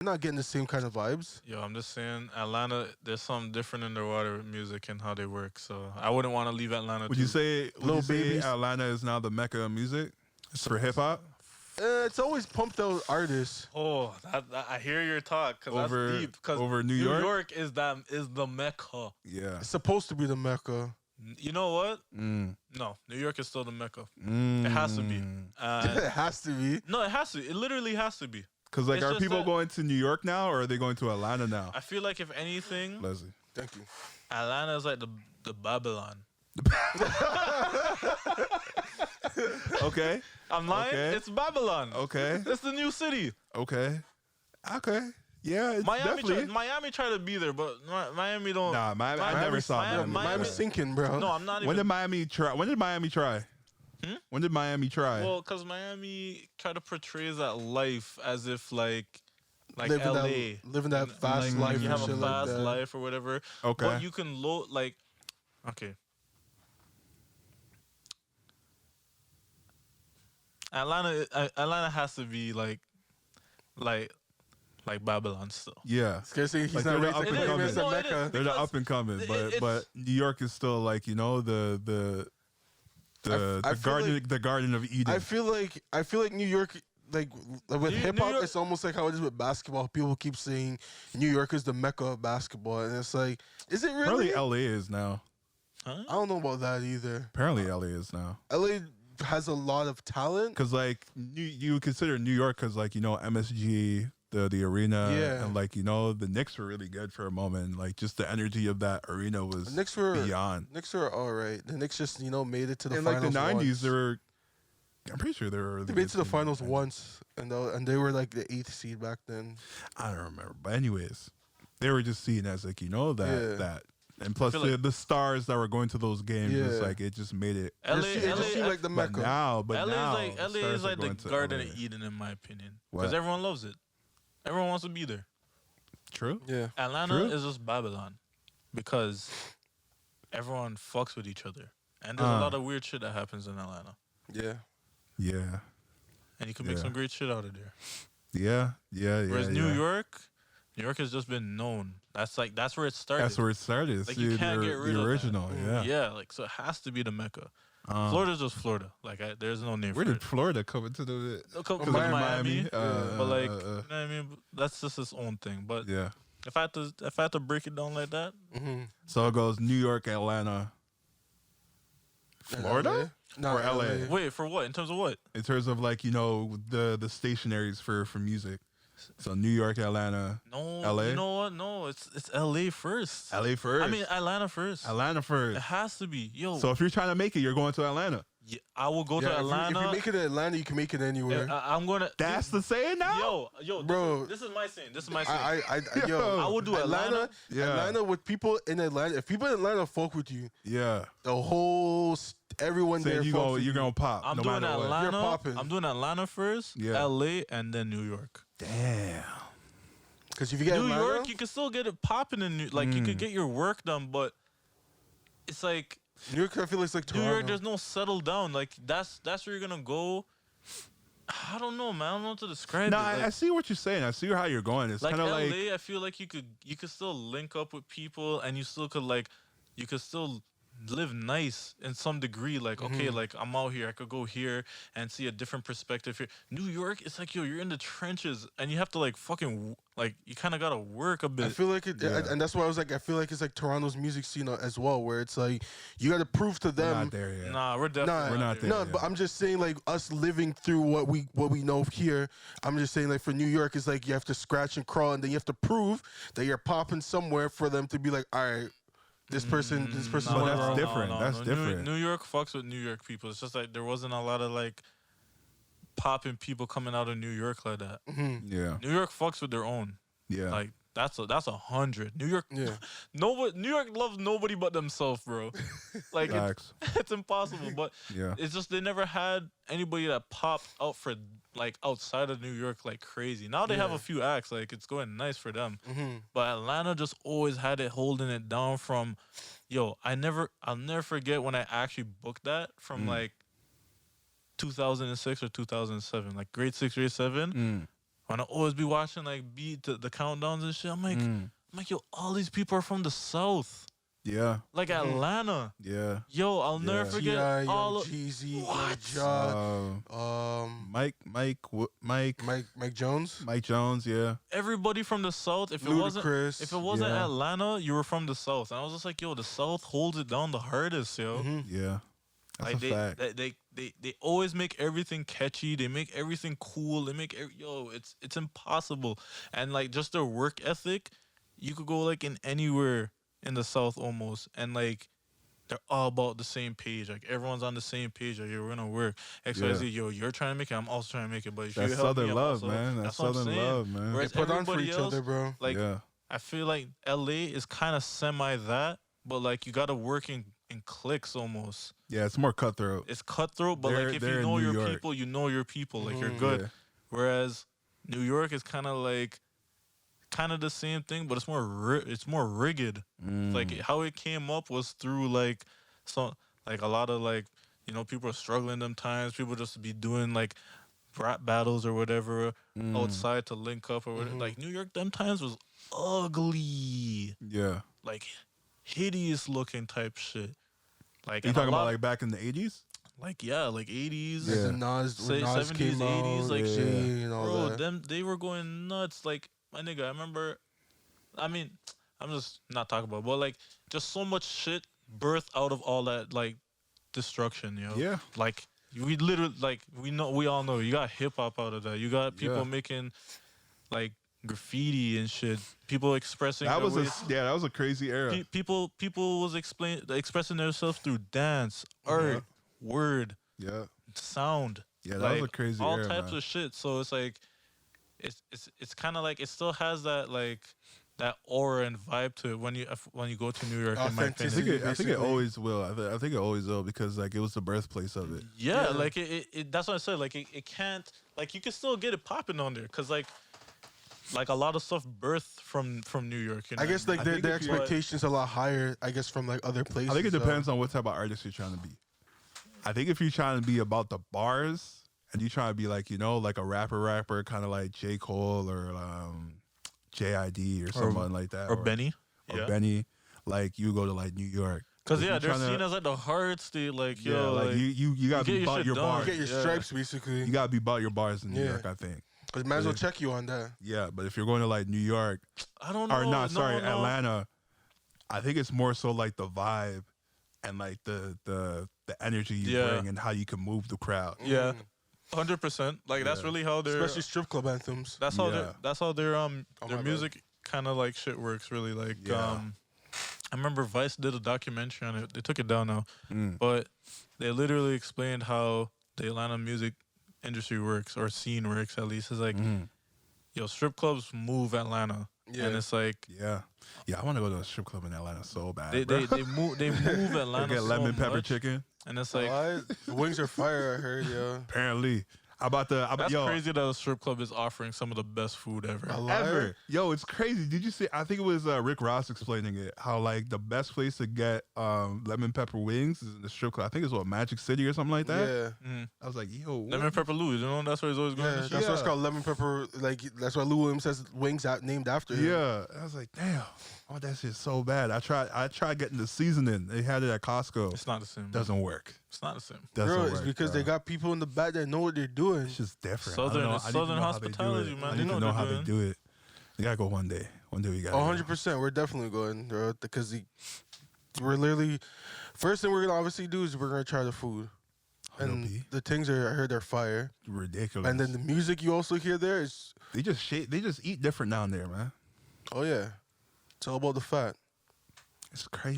You're not getting the same kind of vibes. Yo, I'm just saying, Atlanta. There's something different in their water music and how they work. So I wouldn't want to leave Atlanta. Would you too. say Lil Baby's- Atlanta is now the mecca of music for hip hop? It's always pumped out artists. Oh, I hear your talk because Over- that's deep. Because over New New York? York is the Mecca. Yeah. It's supposed to be the Mecca. You know what? Mm. No, New York is still the Mecca. Mm. It has to be. It has to be. No, it has to. It literally has to be. Because like, It's are just people that- going to New York now, or are they going to Atlanta now? I feel like if anything, Leslie. Thank you. Atlanta is like the Babylon. Okay. I'm lying. Okay. It's Babylon. Okay. It's the new city. Okay. Okay. Yeah. It's Miami definitely. Miami tried to be there, but Miami don't. Nah, Miami. I never saw Miami. Miami's sinking, bro. No, I'm not even. When did Miami try? When did Miami try? Hmm? When did Miami try? Well, because Miami tried to portray that life as if like living LA. living that And, fast like, life you and have shit a like fast that. life or whatever. Okay. But you can load like, okay. Atlanta has to be like Babylon still. Yeah. Scarcely he's Like, not they're raised up like and a coming. famous No, it Mecca. is. They're the Because up and coming, it's- but New York is still like, you know, the I feel garden like- the Garden of Eden. I feel like New York, like with New hip hop, York- it's almost like how it is with basketball. People keep saying New York is the Mecca of basketball, and it's like, is it really? Apparently LA is now. Huh? I don't know about that either. Apparently LA is now. LA has a lot of talent. Because like you would consider New York because like, you know, MSG, the arena, Yeah. and like, you know, the Knicks were really good for a moment. Like just the energy of that arena was The Knicks were beyond. Knicks were all right. The Knicks just made it to the In finals. like the '90s, once. they were. I'm pretty sure they were. Really They made it good to the team. finals once, and they were like the 8th seed back then. I don't remember, but anyways, they were just seen as like, you know, Yeah. that. And plus feel the, like- the stars that were going to those games was Yeah. like it just made it. LA, it just seemed like the But Mecca. now, LA now, is the like stars are the going to Garden LA. of Eden in my opinion What? because everyone loves it. Everyone wants to be there. True. Yeah, Atlanta True. is just Babylon because everyone fucks with each other, and there's a lot of weird shit that happens in Atlanta, yeah. Yeah. and you can make Yeah. some great shit out of there. Yeah. Yeah. Yeah. Whereas yeah. New York has just been known. That's where it started. That's where it started. Like, See, you can't the, get rid the of that. original. Yeah. Yeah, like so it has to be the Mecca. Florida's just Florida. Like there's no name Where for did it. Florida come into the? Because Miami. Miami, but like uh, you know what I mean. That's just its own thing. But Yeah. if I had to break it down like that, Mm-hmm. So it goes New York, Atlanta, Florida, No, or LA? wait for what? In terms of what? in terms of like, you know, the stationaries for music. So New York, Atlanta, No, LA? You know what? No, it's LA first. LA first. I mean Atlanta first. Atlanta first. It has to be. Yo, So if you're trying to make it, you're going to Atlanta. yeah, I will go Yeah, to if Atlanta. you make it in Atlanta, you can make it anywhere. I'm gonna. That's the saying now. Yo, Bro. This is my saying. This is my saying. Yo, I would do Atlanta. Yeah. Atlanta with people in Atlanta. If people in Atlanta fuck with you, Yeah. the whole everyone there Saying you fucks go, with you're you. gonna pop. I'm no doing matter what. Atlanta. You're popping. I'm doing Atlanta first. Yeah. LA and then New York. Damn. Because if you get New Atlanta, York, you can still get it popping in New. Like you could get your work done, but it's like New York, I feel it's like New Toronto. York. There's no settle down. Like that's where you're gonna go. I don't know, man. I don't know what to describe No, it. Like, I see what you're saying. I see how you're going. It's like kind of LA, like I feel like you could still link up with people, and you could still live nice in some degree. Like okay, like I'm out here, I could go here and see a different perspective here. New York, it's like you're in the trenches, and you have to like fucking like you kind of gotta work a bit. I feel like it, Yeah. and that's why I was like, I feel like it's like Toronto's music scene as well, where it's like you got to prove to we're them. not there yet. Nah, we're definitely We're not there. No, Yeah. but I'm just saying, like us living through what we know here. I'm just saying, like for New York, it's like you have to scratch and crawl, and then you have to prove that you're popping somewhere for them to be like, all right, this person's No, one that's of our own. different. That's different. New York fucks with New York people. It's just like there wasn't a lot of like popping people coming out of New York like that. Yeah. New York fucks with their own. Yeah. Like that's 100. New York, Yeah. New York loves nobody but themselves, bro. Like Facts. it's impossible. But Yeah. it's just they never had anybody that popped out for like outside of New York like crazy. Now they have Yeah. a few acts, like it's going nice for them. Mm-hmm. But Atlanta just always had it holding it down from, I'll never forget when I actually booked that from like 2006 or 2007, like grade 6, grade 7. when I always be watching like beat the countdowns and shit, I'm like, yo, all these people are from the South. Yeah. Like Atlanta. Yeah. Yo, I'll never Yeah. forget T.I., all Young of Jeezy, Young What? Ja, Mike Jones. Mike Jones, yeah. everybody from the South. If it Ludacris. wasn't Yeah. Atlanta, you were from the South. And I was just like, yo, the South holds it down the hardest, yo. Yeah. That's Like a fact. they always make everything catchy. They make everything cool. They make it's impossible. And like just their work ethic, you could go like in anywhere in the South almost, and like they're all about the same page. Like everyone's on the same page. Like, yo, we're gonna work. XYZ, yo, you're trying to make it. I'm also trying to make it. But if That's you help me, Southern I'm love, also, man. That's what I'm Southern saying. love, man. They Whereas put on for everybody each else, other, bro. like yeah. I feel like LA is kind of semi that, but like you gotta work in cliques almost. Yeah, it's more cutthroat. It's cutthroat, but like if They're you in know New your York. people, you know your people. Like you're good. Yeah. Whereas New York is kind of like kind of the same thing, but it's more rigged. Like how it came up was through like some like a lot of like people are struggling them times. People just be doing like rap battles or whatever outside to link up or whatever. Like New York them times was ugly, Yeah. like hideous looking type shit. Like You and a talking about lot- like back in the 80s? like 80s. Yeah. The Nas, when Nas 70s, came 80s, out, like yeah, shit. and all Bro, that. they were going nuts. Like my nigga, I remember. I mean, I'm just not talking about, but like just so much shit birthed out of all that like destruction, yo. Yeah. Like we literally like we all know you got hip hop out of that. You got people Yeah. making like graffiti and shit. People expressing That their was ways. that was a crazy era. People was expressing themselves through dance, art, word, Yeah. sound. Yeah, that like, was a crazy all era, types man. of shit. So it's like it's kind of like it still has that like that aura and vibe to it when you go to New York. In my Authenticity. opinion. I think it Basically. always will. I think it always will because like it was the birthplace of it. Yeah, Yeah. like it that's what I said. Like it can't like you can still get it popping on there because like a lot of stuff birthed from New York. You know? I guess like I their think their if you- expectations a lot higher. I guess from like other places. I think it depends on what type of artist you're trying to be. I think if you're trying to be about the bars and you trying to be like like a rapper, kind of like J. Cole or JID or someone like that, or Benny. or Yeah. Benny, like you go to like New York. Because If yeah, you're they're tryna- seen as like the hard state. Like yeah, yo, like you gotta get be your about shit your done. bars. You get your Yeah. stripes basically. You gotta be about your bars in New Yeah. York, I think. But might as well Yeah. check you on that. Yeah, but if you're going to like New York I don't know. or not, no, sorry, no. Atlanta, I think it's more so like the vibe and like the energy you Yeah. bring and how you can move the crowd. Yeah, 100%. Like that's Yeah. really how their Especially strip club anthems. that's how Yeah. their my bad. music kind of like shit works. Really like Yeah. I remember Vice did a documentary on it. They took it down now, Mm. but they literally explained how the Atlanta music industry works or scene works. At least it's like yo, strip clubs move Atlanta, Yeah. and it's like Yeah, I want to go to a strip club in Atlanta so bad. they bro. they move Atlanta Get so lemon pepper much, chicken. and it's like The wings are fire. I heard, yo. Apparently, that's yo, crazy that a strip club is offering some of the best food ever. A liar? ever. Yo, it's crazy. Did you see? I think it was Rick Ross explaining it. How like the best place to get lemon pepper wings is in the strip club. I think it's Magic City or something like that. Yeah. Mhm. I was like, yo, what? Lemon pepper Louis, you know that's where he's always going. Yeah, and that's shit. why it's called lemon pepper. Like that's why Lou Williams has wings out named after him. Yeah, I was like, damn, I want that shit so bad. I tried getting the seasoning. They had it at Costco. It's not the same. bro. Doesn't work. It's not the same. Doesn't Bro, work. it's because bro. they got people in the back that know what they're doing. It's just different. Southern- I don't know. it's I need to Southern know how they do hospitality, it. man. I They need know to what know they're how doing. they do it. You gotta go one day. One day we gotta. 100%. We're definitely going, bro. Because we're literally first thing we're gonna obviously do is we're gonna try the food, and P. the things I heard are fire. Ridiculous. And then the music you also hear there is, they just eat different down there, man. oh yeah, it's all about the fat. It's crazy.